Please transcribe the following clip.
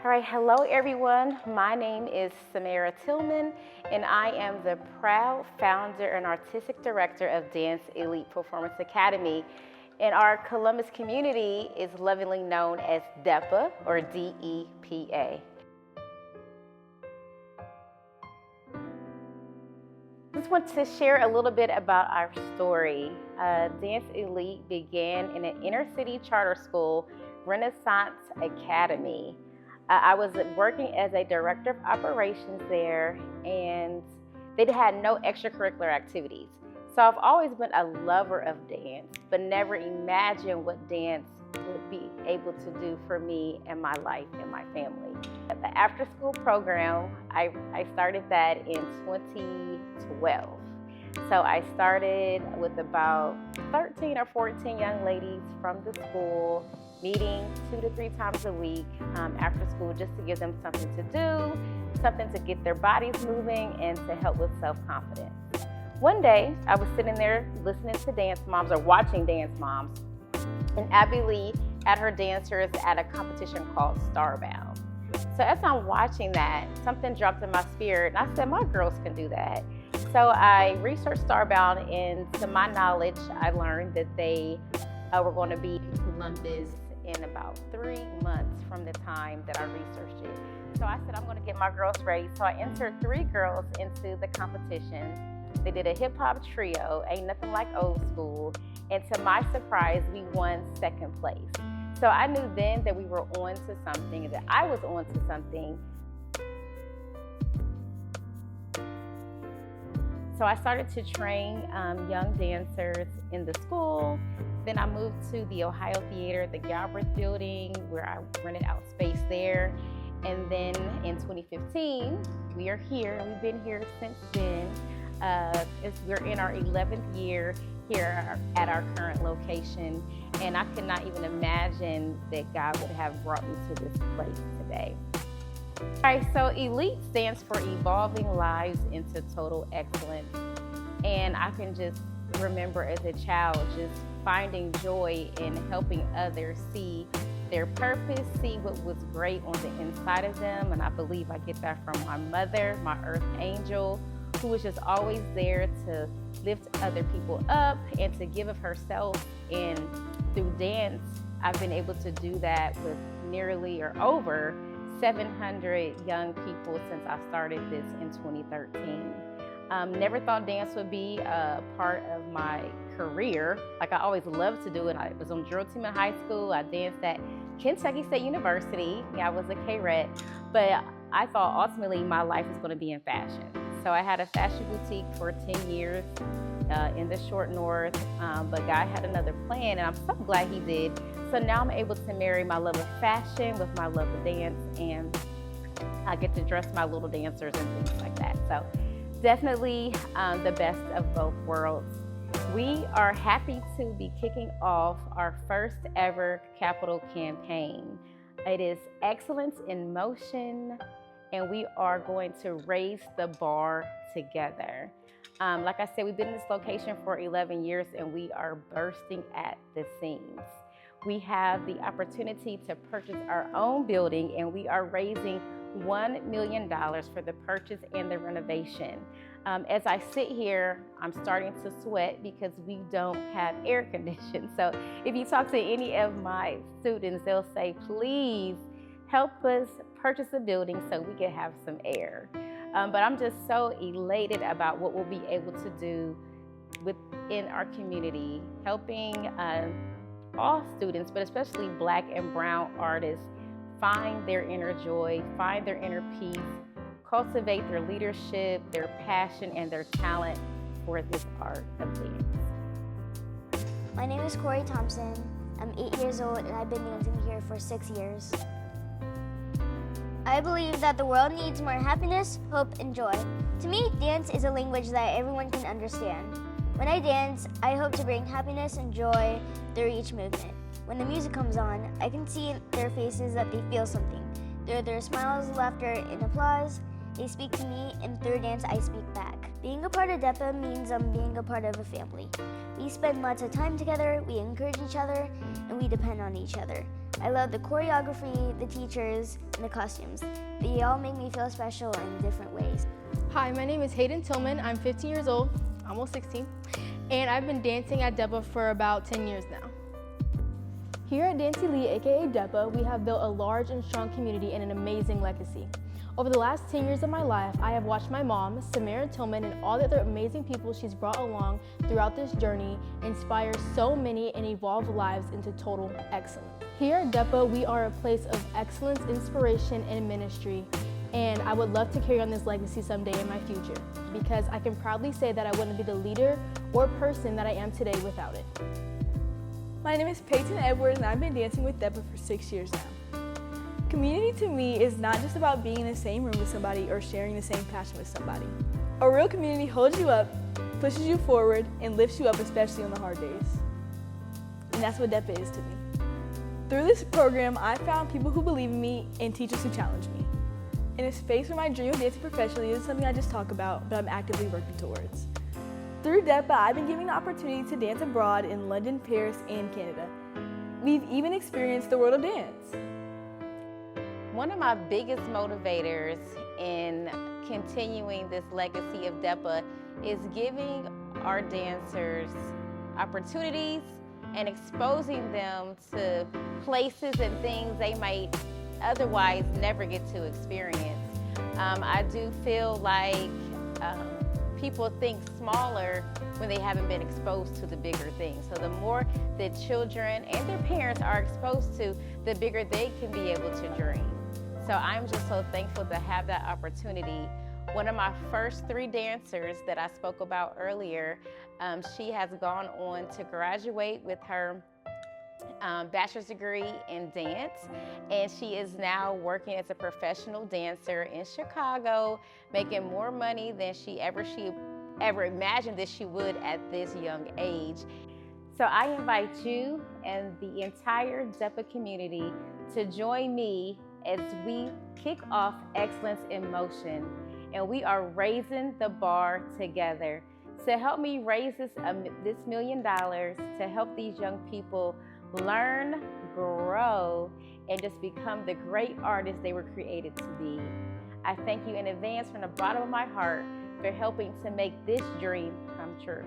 All right, hello everyone. My name is Samara Tillman, and I am the proud founder and artistic director of Dance Elite Performance Academy. And our Columbus community is lovingly known as DEPA or DEPA. I just want to share a little bit about our story. Dance Elite began in an inner city charter school, Renaissance Academy. I was working as a director of operations there, and they had no extracurricular activities. So I've always been a lover of dance, but never imagined what dance would be able to do for me and my life and my family. The after school program, I started that in 2012. So I started with about 13 or 14 young ladies from the school, meeting 2 to 3 times a week after school, just to give them something to do, something to get their bodies moving, and to help with self-confidence. One day, I was sitting there listening to dance moms or watching dance moms, and Abby Lee had her dancers at a competition called Starbound. So as I'm watching that, something dropped in my spirit, and I said, my girls can do that. So I researched Starbound, and to my knowledge, I learned that they were going to be in Columbus in about 3 months from the time that I researched it. So I said, I'm going to get my girls ready. So I entered 3 girls into the competition. They did a hip hop trio, ain't nothing like old school. And to my surprise, we won 2nd place. So I knew then that we were on to something, that I was on to something. So I started to train young dancers in the school. Then I moved to the Ohio Theater, the Galbraith building, where I rented out space there. And then in 2015, we are here. We've been here since then. We're in our 11th year here at our current location. And I could not even imagine that God would have brought me to this place today. All right, so ELITE stands for Evolving Lives into Total Excellence. And I can just remember as a child just finding joy in helping others see their purpose, see what was great on the inside of them. And I believe I get that from my mother, my earth angel, who was just always there to lift other people up and to give of herself. And through dance, I've been able to do that with nearly or over 700 young people since I started this in 2013. Never thought dance would be a part of my career. Like, I always loved to do it. I was on drill team in high school. I danced at Kentucky State University. Yeah, I was a K-Ret. But I thought ultimately my life was going to be in fashion. So I had a fashion boutique for 10 years in the short north. But God had another plan, and I'm so glad he did. So now I'm able to marry my love of fashion with my love of dance, and I get to dress my little dancers and things like that. So definitely the best of both worlds. We are happy to be kicking off our first ever capital campaign. It is Excellence in Motion, and we are going to raise the bar together. Like I said, we've been in this location for 11 years, and we are bursting at the seams. We have the opportunity to purchase our own building, and we are raising $1 million for the purchase and the renovation. As I sit here, I'm starting to sweat because we don't have air conditioning. So if you talk to any of my students, they'll say, please help us purchase a building so we can have some air. But I'm just so elated about what we'll be able to do within our community, helping all students, but especially Black and brown artists, find their inner joy, find their inner peace, cultivate their leadership, their passion, and their talent for this art of dance. My name is Corey Thompson. I'm 8 years old, and I've been dancing here for 6 years. I believe that the world needs more happiness, hope, and joy. To me, dance is a language that everyone can understand. When I dance, I hope to bring happiness and joy through each movement. When the music comes on, I can see in their faces that they feel something. Through their smiles, laughter, and applause, they speak to me, and through dance, I speak back. Being a part of DEPA means I'm being a part of a family. We spend lots of time together, we encourage each other, and we depend on each other. I love the choreography, the teachers, and the costumes. They all make me feel special in different ways. Hi, my name is Hayden Tillman. I'm 15 years old, almost 16, and I've been dancing at DEPA for about 10 years now. Here at E.L.I.T.E, aka DEPA, we have built a large and strong community and an amazing legacy. Over the last 10 years of my life, I have watched my mom, Samara Tillman, and all the other amazing people she's brought along throughout this journey inspire so many and evolve lives into total excellence. Here at DEPA, we are a place of excellence, inspiration, and ministry, and I would love to carry on this legacy someday in my future, because I can proudly say that I wouldn't be the leader or person that I am today without it. My name is Peyton Edwards, and I've been dancing with DEPA for 6 years now. Community to me is not just about being in the same room with somebody or sharing the same passion with somebody. A real community holds you up, pushes you forward, and lifts you up, especially on the hard days. And that's what DEPA is to me. Through this program, I found people who believe in me and teachers who challenge me. In a space where my dream of dancing professionally isn't something I just talk about, but I'm actively working towards. Through DEPA, I've been given the opportunity to dance abroad in London, Paris, and Canada. We've even experienced the world of dance. One of my biggest motivators in continuing this legacy of DEPA is giving our dancers opportunities and exposing them to places and things they might otherwise never get to experience. I do feel like people think smaller when they haven't been exposed to the bigger things. So the more that children and their parents are exposed to, the bigger they can be able to dream. So I'm just so thankful to have that opportunity. One of my first 3 dancers that I spoke about earlier, she has gone on to graduate with her bachelor's degree in dance, and she is now working as a professional dancer in Chicago, making more money than she ever imagined that she would at this young age. So I invite you and the entire DEPA community to join me as we kick off Excellence in Motion, and we are raising the bar together. So help me raise this $1 million to help these young people learn, grow, and just become the great artists they were created to be. I thank you in advance from the bottom of my heart for helping to make this dream come true.